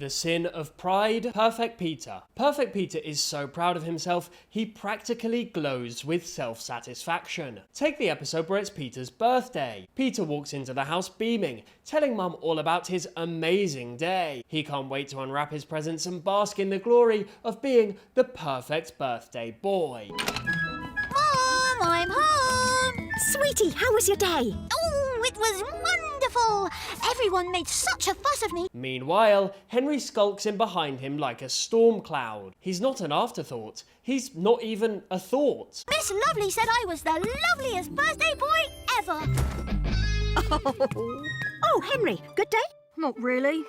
The sin of pride. Perfect Peter. Perfect Peter is so proud of himself, he practically glows with self-satisfaction. Take the episode where it's Peter's birthday. Peter walks into the house beaming, telling Mum all about his amazing day. He can't wait to unwrap his presents and bask in the glory of being the perfect birthday boy. Mom, I'm home! Sweetie, how was your day? Oh, it was wonderful! Everyone made such a fuss of me. Meanwhile, Henry skulks in behind him like a storm cloud. He's not an afterthought. He's not even a thought. Miss Lovely said I was the loveliest birthday boy ever. Oh, Henry, good day? Not really.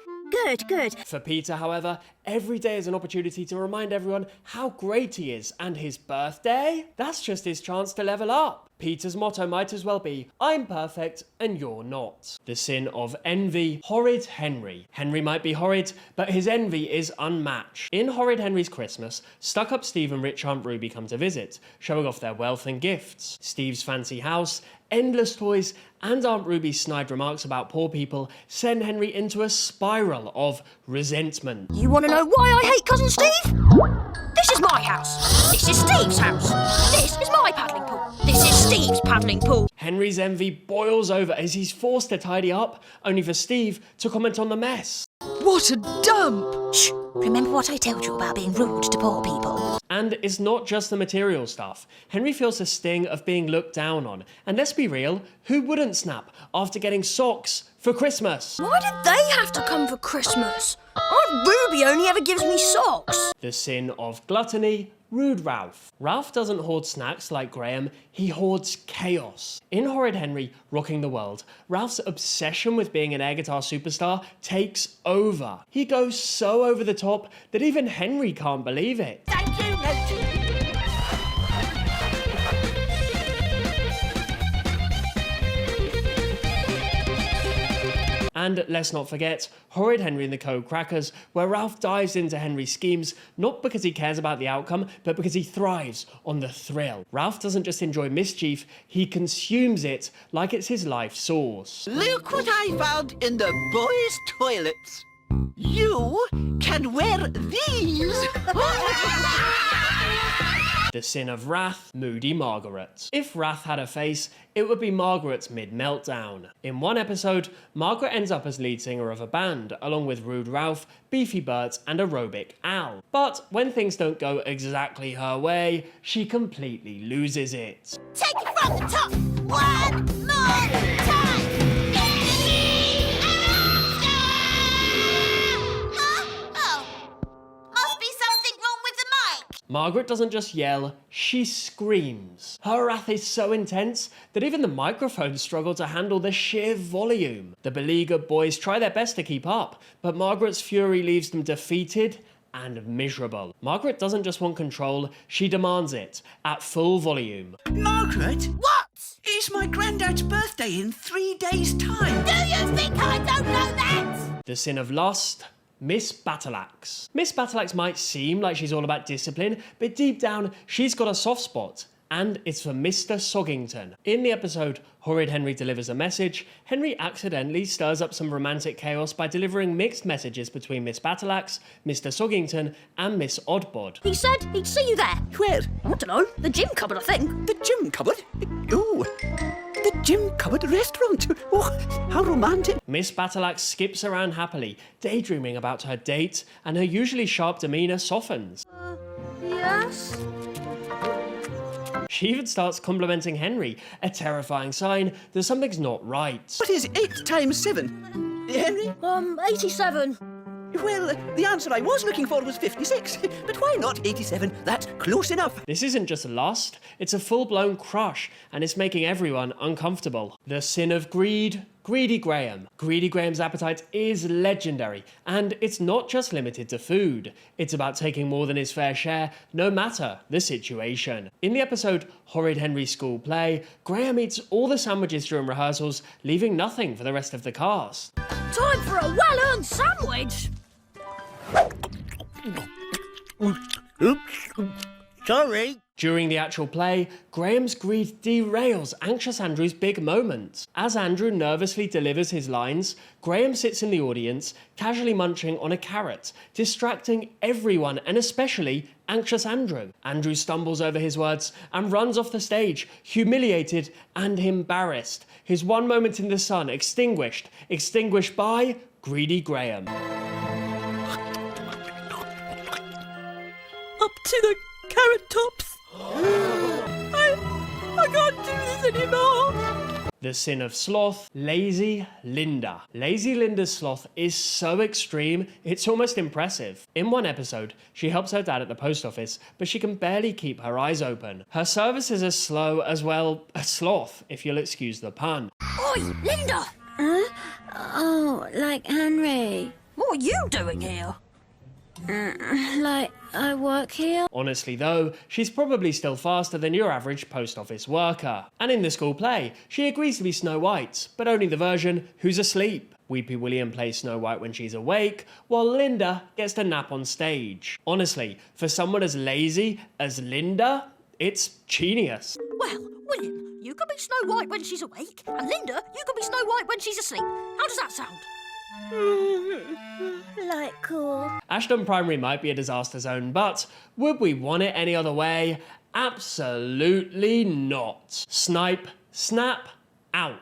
Good. For Peter, however, every day is an opportunity to remind everyone how great he is, and his birthday? That's just his chance to level up. Peter's motto might as well be, I'm perfect and you're not. The sin of envy. Horrid Henry. Henry might be horrid, but his envy is unmatched. In Horrid Henry's Christmas, stuck-up Steve and rich Aunt Ruby come to visit, showing off their wealth and gifts. Steve's fancy house, endless toys, and Aunt Ruby's snide remarks about poor people send Henry into a spiral of resentment. You want to know why I hate Cousin Steve? This is my house. This is Steve's house. This is my paddling pool. This is Steve's paddling pool. Henry's envy boils over as he's forced to tidy up, only for Steve to comment on the mess. What a dump! Shh, remember what I told you about being rude to poor people? And it's not just the material stuff. Henry feels the sting of being looked down on. And let's be real, who wouldn't snap after getting socks for Christmas? Why did they have to come for Christmas? Aunt Ruby only ever gives me socks. The sin of gluttony. Rude Ralph. Ralph doesn't hoard snacks like Graham, he hoards chaos. In Horrid Henry Rocking the World, Ralph's obsession with being an air guitar superstar takes over. He goes so over the top that even Henry can't believe it. Thank you, Moody. And let's not forget Horrid Henry and the Code Crackers, where Ralph dives into Henry's schemes not because he cares about the outcome, but because he thrives on the thrill. Ralph doesn't just enjoy mischief, he consumes it like it's his life source. Look what I found in the boys' toilets. You can wear these. The sin of wrath. Moody Margaret. If wrath had a face, it would be Margaret's mid-meltdown. In one episode, Margaret ends up as lead singer of a band, along with Rude Ralph, Beefy Bert, and Aerobic Al. But when things don't go exactly her way, she completely loses it. Take it from the top. One more time. Margaret doesn't just yell, she screams. Her wrath is so intense that even the microphones struggle to handle the sheer volume. The beleaguered boys try their best to keep up, but Margaret's fury leaves them defeated and miserable. Margaret doesn't just want control, she demands it, at full volume. Margaret? What? It's my granddad's birthday in 3 days' time. Do you think I don't know that? The sin of lust. Miss Battleaxe. Miss Battleaxe might seem like she's all about discipline, but deep down, she's got a soft spot, and it's for Mr. Soggington. In the episode, Horrid Henry delivers a message, Henry accidentally stirs up some romantic chaos by delivering mixed messages between Miss Battleaxe, Mr. Soggington, and Miss Oddbod. He said he'd see you there. Where? I don't know. The gym cupboard, I think. The gym cupboard? Oh, the gym cupboard restaurant. Oh, how romantic. Miss Battleaxe skips around happily, daydreaming about her date, and her usually sharp demeanour softens. Yes? She even starts complimenting Henry, a terrifying sign that something's not right. What is 8 times 7? Henry? 87. Well, the answer I was looking for was 56. But why not 87? That's close enough. This isn't just lust, it's a full-blown crush, and it's making everyone uncomfortable. The sin of greed. Greedy Graham. Greedy Graham's appetite is legendary, and it's not just limited to food. It's about taking more than his fair share, no matter the situation. In the episode Horrid Henry's School Play, Graham eats all the sandwiches during rehearsals, leaving nothing for the rest of the cast. Time for a well-earned sandwich. Oops, sorry. During the actual play, Graham's greed derails Anxious Andrew's big moment. As Andrew nervously delivers his lines, Graham sits in the audience, casually munching on a carrot, distracting everyone and especially Anxious Andrew. Andrew stumbles over his words and runs off the stage, humiliated and embarrassed. His one moment in the sun extinguished by greedy Graham. Up to the carrot tops. I can't do this anymore. The sin of Sloth, Lazy Linda. Lazy Linda's sloth is so extreme, it's almost impressive. In one episode, she helps her dad at the post office, but she can barely keep her eyes open. Her service is as slow as, well, a sloth, if you'll excuse the pun. Oi, Linda! Huh? Oh, like Henry. What are you doing here? Like I work here? Honestly though, she's probably still faster than your average post office worker. And in the school play, she agrees to be Snow White, but only the version who's asleep. Weepy William plays Snow White when she's awake, while Linda gets to nap on stage. Honestly, for someone as lazy as Linda, it's genius. Well, William, you can be Snow White when she's awake, and Linda, you can be Snow White when she's asleep. How does that sound? Like cool. Ashton Primary might be a disaster zone, but would we want it any other way? Absolutely not. Snipe, snap, out.